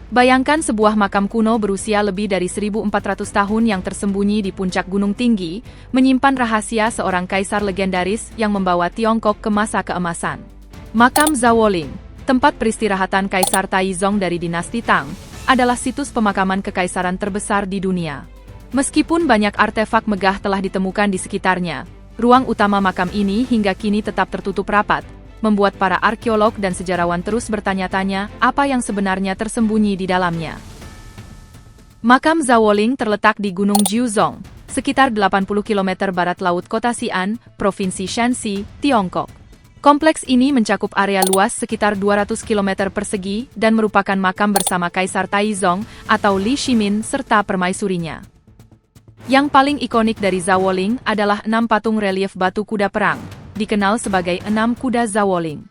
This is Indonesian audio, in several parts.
Bayangkan sebuah makam kuno berusia lebih dari 1400 tahun yang tersembunyi di puncak gunung tinggi, menyimpan rahasia seorang kaisar legendaris yang membawa Tiongkok ke masa keemasan. Makam Zawoling, tempat peristirahatan Kaisar Taizong dari dinasti Tang, adalah situs pemakaman kekaisaran terbesar di dunia. Meskipun banyak artefak megah telah ditemukan di sekitarnya, ruang utama makam ini hingga kini tetap tertutup rapat, membuat para arkeolog dan sejarawan terus bertanya-tanya apa yang sebenarnya tersembunyi di dalamnya. Makam Zawoling terletak di Gunung Jiuzhong, sekitar 80 km barat laut kota Xi'an, Provinsi Shanxi, Tiongkok. Kompleks ini mencakup area luas sekitar 200 km persegi dan merupakan makam bersama Kaisar Taizong atau Li Shimin serta permaisurinya. Yang paling ikonik dari Zawoling adalah 6 patung relief batu kuda perang, dikenal sebagai 6 kuda Zawoling.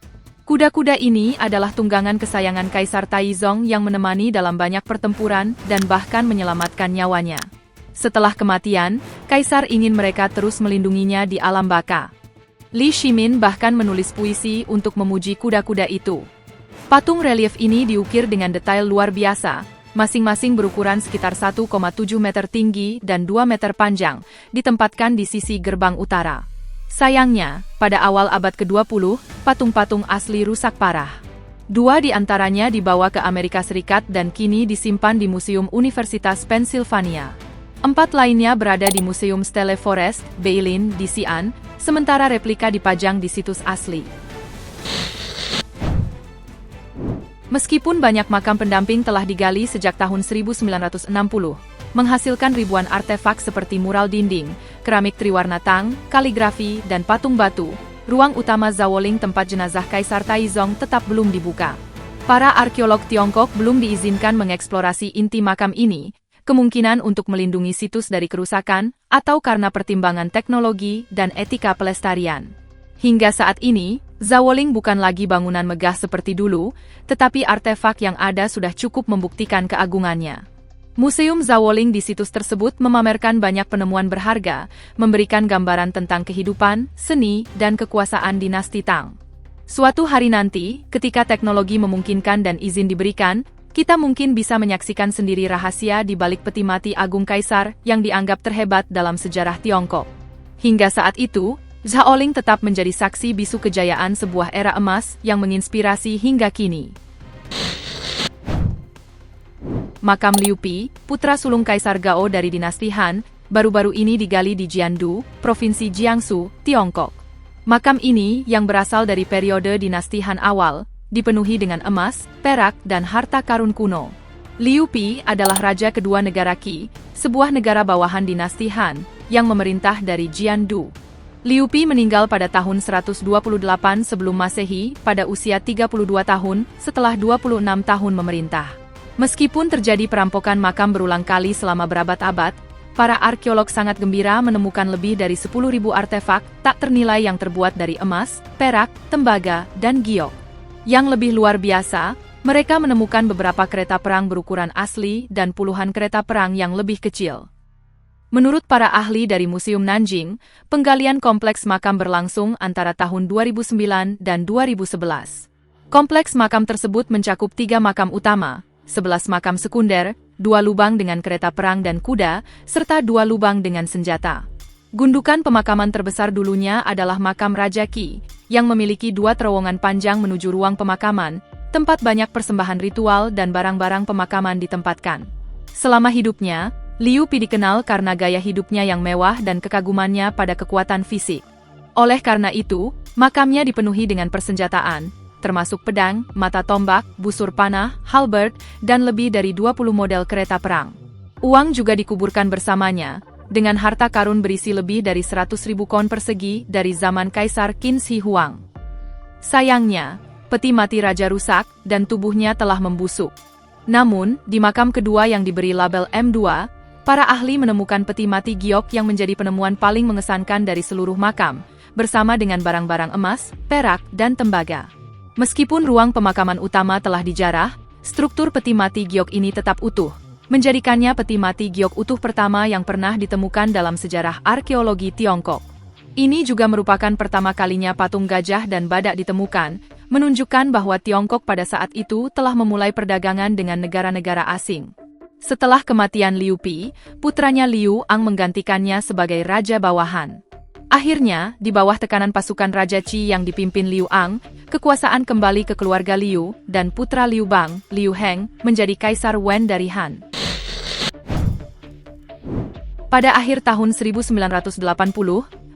Kuda-kuda ini adalah tunggangan kesayangan Kaisar Taizong yang menemani dalam banyak pertempuran dan bahkan menyelamatkan nyawanya. Setelah kematian, Kaisar ingin mereka terus melindunginya di alam baka. Li Shimin bahkan menulis puisi untuk memuji kuda-kuda itu. Patung relief ini diukir dengan detail luar biasa, masing-masing berukuran sekitar 1,7 meter tinggi dan 2 meter panjang, ditempatkan di sisi gerbang utara. Sayangnya, pada awal abad ke-20, patung-patung asli rusak parah. 2 di antaranya dibawa ke Amerika Serikat dan kini disimpan di Museum Universitas Pennsylvania. 4 lainnya berada di Museum Stele Forest, Beilin, di Xi'an, sementara replika dipajang di situs asli. Meskipun banyak makam pendamping telah digali sejak tahun 1960, menghasilkan ribuan artefak seperti mural dinding, keramik triwarna Tang, kaligrafi, dan patung batu, ruang utama Zawoling tempat jenazah Kaisar Taizong tetap belum dibuka. Para arkeolog Tiongkok belum diizinkan mengeksplorasi inti makam ini, kemungkinan untuk melindungi situs dari kerusakan, atau karena pertimbangan teknologi dan etika pelestarian. Hingga saat ini, Zawoling bukan lagi bangunan megah seperti dulu, tetapi artefak yang ada sudah cukup membuktikan keagungannya. Museum Zawoling di situs tersebut memamerkan banyak penemuan berharga, memberikan gambaran tentang kehidupan, seni, dan kekuasaan dinasti Tang. Suatu hari nanti, ketika teknologi memungkinkan dan izin diberikan, kita mungkin bisa menyaksikan sendiri rahasia di balik peti mati Agung Kaisar yang dianggap terhebat dalam sejarah Tiongkok. Hingga saat itu, Zawoling tetap menjadi saksi bisu kejayaan sebuah era emas yang menginspirasi hingga kini. Makam Liu Pi, putra sulung Kaisar Gao dari dinasti Han, baru-baru ini digali di Jiandu, Provinsi Jiangsu, Tiongkok. Makam ini, yang berasal dari periode dinasti Han awal, dipenuhi dengan emas, perak, dan harta karun kuno. Liu Pi adalah raja kedua negara Qi, sebuah negara bawahan dinasti Han, yang memerintah dari Jiandu. Liu Pi meninggal pada tahun 128 sebelum Masehi, pada usia 32 tahun, setelah 26 tahun memerintah. Meskipun terjadi perampokan makam berulang kali selama berabad-abad, para arkeolog sangat gembira menemukan lebih dari 10.000 artefak tak ternilai yang terbuat dari emas, perak, tembaga, dan giok. Yang lebih luar biasa, mereka menemukan beberapa kereta perang berukuran asli dan puluhan kereta perang yang lebih kecil. Menurut para ahli dari Museum Nanjing, penggalian kompleks makam berlangsung antara tahun 2009 dan 2011. Kompleks makam tersebut mencakup 3 makam utama, 11 makam sekunder, 2 lubang dengan kereta perang dan kuda, serta 2 lubang dengan senjata. Gundukan pemakaman terbesar dulunya adalah makam Raja Qi, yang memiliki 2 terowongan panjang menuju ruang pemakaman, tempat banyak persembahan ritual dan barang-barang pemakaman ditempatkan. Selama hidupnya, Liu Pi dikenal karena gaya hidupnya yang mewah dan kekagumannya pada kekuatan fisik. Oleh karena itu, makamnya dipenuhi dengan persenjataan, termasuk pedang, mata tombak, busur panah, halberd, dan lebih dari 20 model kereta perang. Uang juga dikuburkan bersamanya, dengan harta karun berisi lebih dari 100.000 kon persegi dari zaman Kaisar Qin Shi Huang. Sayangnya, peti mati raja rusak, dan tubuhnya telah membusuk. Namun, di makam kedua yang diberi label M2, para ahli menemukan peti mati giok yang menjadi penemuan paling mengesankan dari seluruh makam, bersama dengan barang-barang emas, perak, dan tembaga. Meskipun ruang pemakaman utama telah dijarah, struktur peti mati giok ini tetap utuh, menjadikannya peti mati giok utuh pertama yang pernah ditemukan dalam sejarah arkeologi Tiongkok. Ini juga merupakan pertama kalinya patung gajah dan badak ditemukan, menunjukkan bahwa Tiongkok pada saat itu telah memulai perdagangan dengan negara-negara asing. Setelah kematian Liu Pi, putranya Liu Ang menggantikannya sebagai raja bawahan. Akhirnya, di bawah tekanan pasukan Raja Qi yang dipimpin Liu Ang, kekuasaan kembali ke keluarga Liu, dan putra Liu Bang, Liu Heng, menjadi Kaisar Wen dari Han. Pada akhir tahun 1980,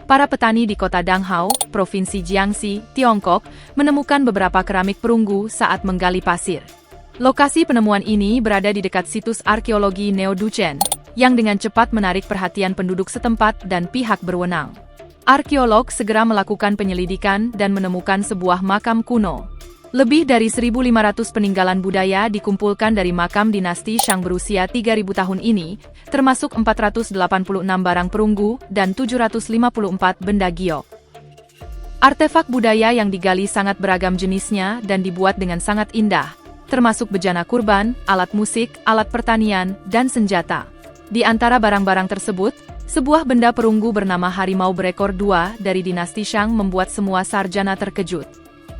para petani di kota Danghao, Provinsi Jiangxi, Tiongkok, menemukan beberapa keramik perunggu saat menggali pasir. Lokasi penemuan ini berada di dekat situs arkeologi Neoduchen, yang dengan cepat menarik perhatian penduduk setempat dan pihak berwenang. Arkeolog segera melakukan penyelidikan dan menemukan sebuah makam kuno. Lebih dari 1.500 peninggalan budaya dikumpulkan dari makam dinasti Shang berusia 3.000 tahun ini, termasuk 486 barang perunggu dan 754 benda giok. Artefak budaya yang digali sangat beragam jenisnya dan dibuat dengan sangat indah, termasuk bejana kurban, alat musik, alat pertanian, dan senjata. Di antara barang-barang tersebut, sebuah benda perunggu bernama harimau berekor dua dari dinasti Shang membuat semua sarjana terkejut.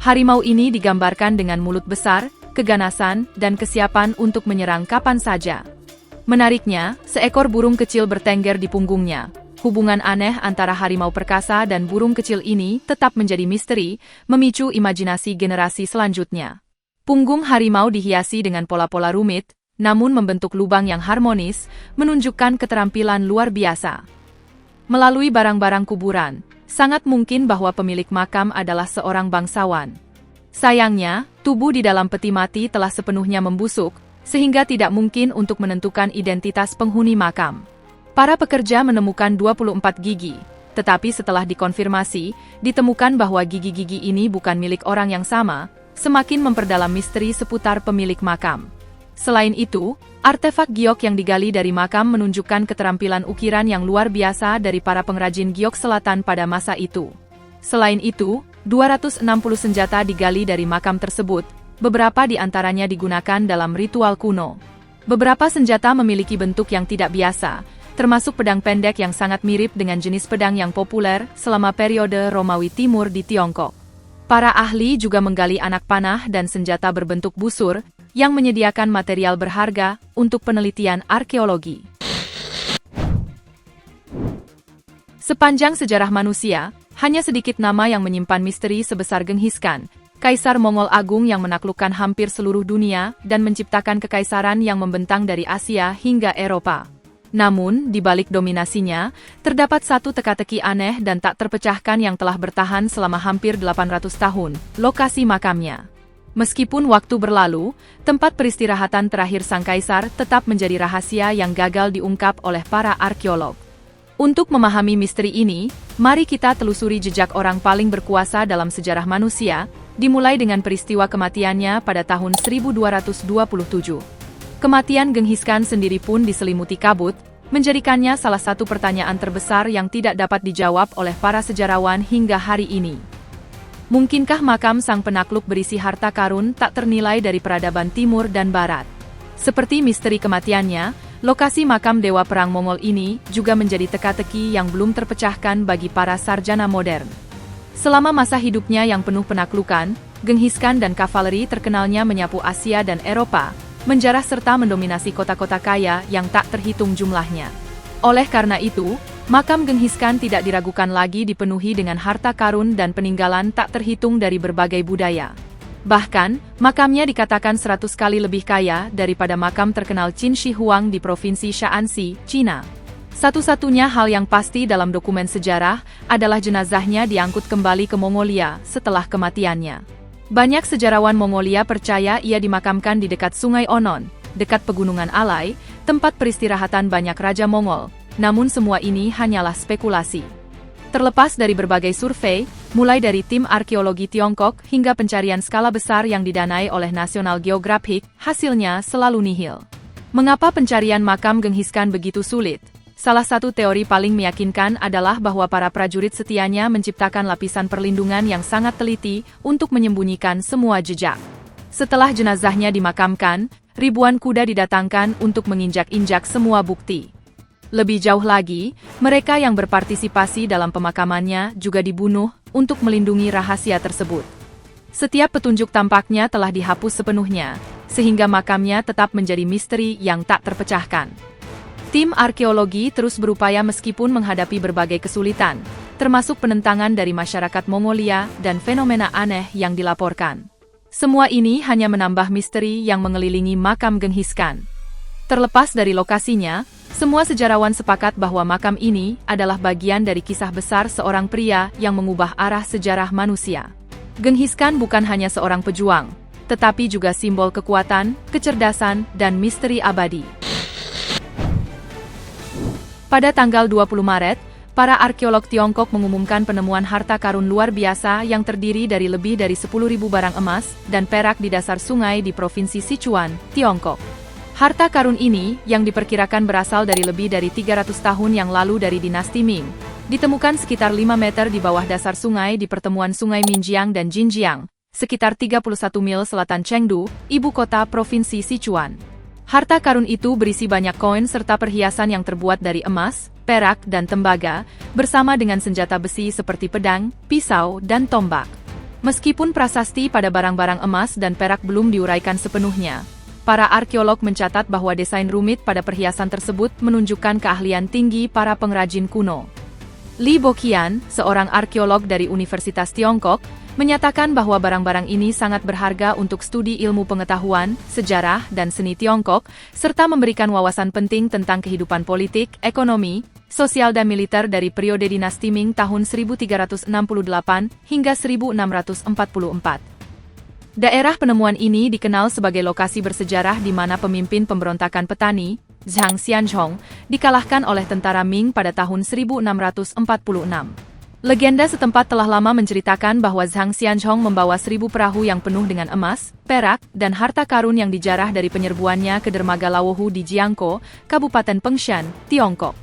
Harimau ini digambarkan dengan mulut besar, keganasan, dan kesiapan untuk menyerang kapan saja. Menariknya, seekor burung kecil bertengger di punggungnya. Hubungan aneh antara harimau perkasa dan burung kecil ini tetap menjadi misteri, memicu imajinasi generasi selanjutnya. Punggung harimau dihiasi dengan pola-pola rumit, namun membentuk lubang yang harmonis, menunjukkan keterampilan luar biasa. Melalui barang-barang kuburan, sangat mungkin bahwa pemilik makam adalah seorang bangsawan. Sayangnya, tubuh di dalam peti mati telah sepenuhnya membusuk, sehingga tidak mungkin untuk menentukan identitas penghuni makam. Para pekerja menemukan 24 gigi, tetapi setelah dikonfirmasi, ditemukan bahwa gigi-gigi ini bukan milik orang yang sama, semakin memperdalam misteri seputar pemilik makam. Selain itu, artefak giok yang digali dari makam menunjukkan keterampilan ukiran yang luar biasa dari para pengrajin giok selatan pada masa itu. Selain itu, 260 senjata digali dari makam tersebut, beberapa di antaranya digunakan dalam ritual kuno. Beberapa senjata memiliki bentuk yang tidak biasa, termasuk pedang pendek yang sangat mirip dengan jenis pedang yang populer selama periode Romawi Timur di Tiongkok. Para ahli juga menggali anak panah dan senjata berbentuk busur, yang menyediakan material berharga untuk penelitian arkeologi. Sepanjang sejarah manusia, hanya sedikit nama yang menyimpan misteri sebesar Genghis Khan, Kaisar Mongol Agung yang menaklukkan hampir seluruh dunia dan menciptakan kekaisaran yang membentang dari Asia hingga Eropa. Namun, di balik dominasinya, terdapat satu teka-teki aneh dan tak terpecahkan yang telah bertahan selama hampir 800 tahun, lokasi makamnya. Meskipun waktu berlalu, tempat peristirahatan terakhir sang kaisar tetap menjadi rahasia yang gagal diungkap oleh para arkeolog. Untuk memahami misteri ini, mari kita telusuri jejak orang paling berkuasa dalam sejarah manusia, dimulai dengan peristiwa kematiannya pada tahun 1227. Kematian Genghis Khan sendiri pun diselimuti kabut, menjadikannya salah satu pertanyaan terbesar yang tidak dapat dijawab oleh para sejarawan hingga hari ini. Mungkinkah makam sang penakluk berisi harta karun tak ternilai dari peradaban timur dan barat? Seperti misteri kematiannya, lokasi makam Dewa Perang Mongol ini juga menjadi teka-teki yang belum terpecahkan bagi para sarjana modern. Selama masa hidupnya yang penuh penaklukan, Genghis Khan dan kavaleri terkenalnya menyapu Asia dan Eropa, menjarah serta mendominasi kota-kota kaya yang tak terhitung jumlahnya. Oleh karena itu, makam Genghis Khan tidak diragukan lagi dipenuhi dengan harta karun dan peninggalan tak terhitung dari berbagai budaya. Bahkan, makamnya dikatakan 100 kali lebih kaya daripada makam terkenal Qin Shi Huang di Provinsi Shaanxi, Cina. Satu-satunya hal yang pasti dalam dokumen sejarah adalah jenazahnya diangkut kembali ke Mongolia setelah kematiannya. Banyak sejarawan Mongolia percaya ia dimakamkan di dekat Sungai Onon, dekat Pegunungan Alai, tempat peristirahatan banyak raja Mongol. Namun semua ini hanyalah spekulasi. Terlepas dari berbagai survei, mulai dari tim arkeologi Tiongkok hingga pencarian skala besar yang didanai oleh National Geographic, hasilnya selalu nihil. Mengapa pencarian makam Genghis Khan begitu sulit? Salah satu teori paling meyakinkan adalah bahwa para prajurit setianya menciptakan lapisan perlindungan yang sangat teliti untuk menyembunyikan semua jejak. Setelah jenazahnya dimakamkan, ribuan kuda didatangkan untuk menginjak-injak semua bukti. Lebih jauh lagi, mereka yang berpartisipasi dalam pemakamannya juga dibunuh untuk melindungi rahasia tersebut. Setiap petunjuk tampaknya telah dihapus sepenuhnya, sehingga makamnya tetap menjadi misteri yang tak terpecahkan. Tim arkeologi terus berupaya meskipun menghadapi berbagai kesulitan, termasuk penentangan dari masyarakat Mongolia dan fenomena aneh yang dilaporkan. Semua ini hanya menambah misteri yang mengelilingi makam Genghis Khan. Terlepas dari lokasinya, semua sejarawan sepakat bahwa makam ini adalah bagian dari kisah besar seorang pria yang mengubah arah sejarah manusia. Genghis Khan bukan hanya seorang pejuang, tetapi juga simbol kekuatan, kecerdasan, dan misteri abadi. Pada tanggal 20 Maret, para arkeolog Tiongkok mengumumkan penemuan harta karun luar biasa yang terdiri dari lebih dari 10.000 barang emas dan perak di dasar sungai di Provinsi Sichuan, Tiongkok. Harta karun ini, yang diperkirakan berasal dari lebih dari 300 tahun yang lalu dari dinasti Ming, ditemukan sekitar 5 meter di bawah dasar sungai di pertemuan Sungai Minjiang dan Jinjiang, sekitar 31 mil selatan Chengdu, ibu kota Provinsi Sichuan. Harta karun itu berisi banyak koin serta perhiasan yang terbuat dari emas, perak, dan tembaga, bersama dengan senjata besi seperti pedang, pisau, dan tombak. Meskipun prasasti pada barang-barang emas dan perak belum diuraikan sepenuhnya, para arkeolog mencatat bahwa desain rumit pada perhiasan tersebut menunjukkan keahlian tinggi para pengrajin kuno. Li Boqian, seorang arkeolog dari Universitas Tiongkok, menyatakan bahwa barang-barang ini sangat berharga untuk studi ilmu pengetahuan, sejarah, dan seni Tiongkok, serta memberikan wawasan penting tentang kehidupan politik, ekonomi, sosial dan militer dari periode dinasti Ming tahun 1368 hingga 1644. Daerah penemuan ini dikenal sebagai lokasi bersejarah di mana pemimpin pemberontakan petani, Zhang Xianzhong, dikalahkan oleh tentara Ming pada tahun 1646. Legenda setempat telah lama menceritakan bahwa Zhang Xianzhong membawa 1.000 perahu yang penuh dengan emas, perak, dan harta karun yang dijarah dari penyerbuannya ke dermaga Lawohu di Jiangkou, Kabupaten Pengshan, Tiongkok.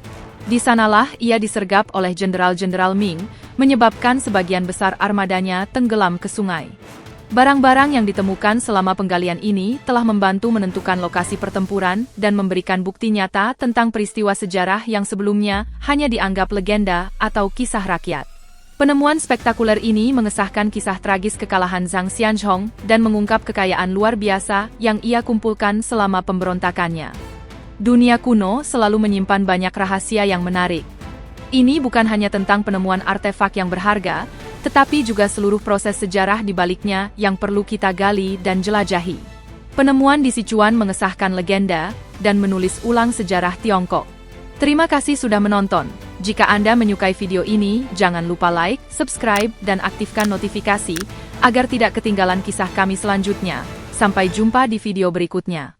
Di sanalah ia disergap oleh jenderal-jenderal Ming, menyebabkan sebagian besar armadanya tenggelam ke sungai. Barang-barang yang ditemukan selama penggalian ini telah membantu menentukan lokasi pertempuran dan memberikan bukti nyata tentang peristiwa sejarah yang sebelumnya hanya dianggap legenda atau kisah rakyat. Penemuan spektakuler ini mengesahkan kisah tragis kekalahan Zhang Xianzhong dan mengungkap kekayaan luar biasa yang ia kumpulkan selama pemberontakannya. Dunia kuno selalu menyimpan banyak rahasia yang menarik. Ini bukan hanya tentang penemuan artefak yang berharga, tetapi juga seluruh proses sejarah di baliknya yang perlu kita gali dan jelajahi. Penemuan di Sichuan mengesahkan legenda dan menulis ulang sejarah Tiongkok. Terima kasih sudah menonton. Jika Anda menyukai video ini, jangan lupa like, subscribe, dan aktifkan notifikasi agar tidak ketinggalan kisah kami selanjutnya. Sampai jumpa di video berikutnya.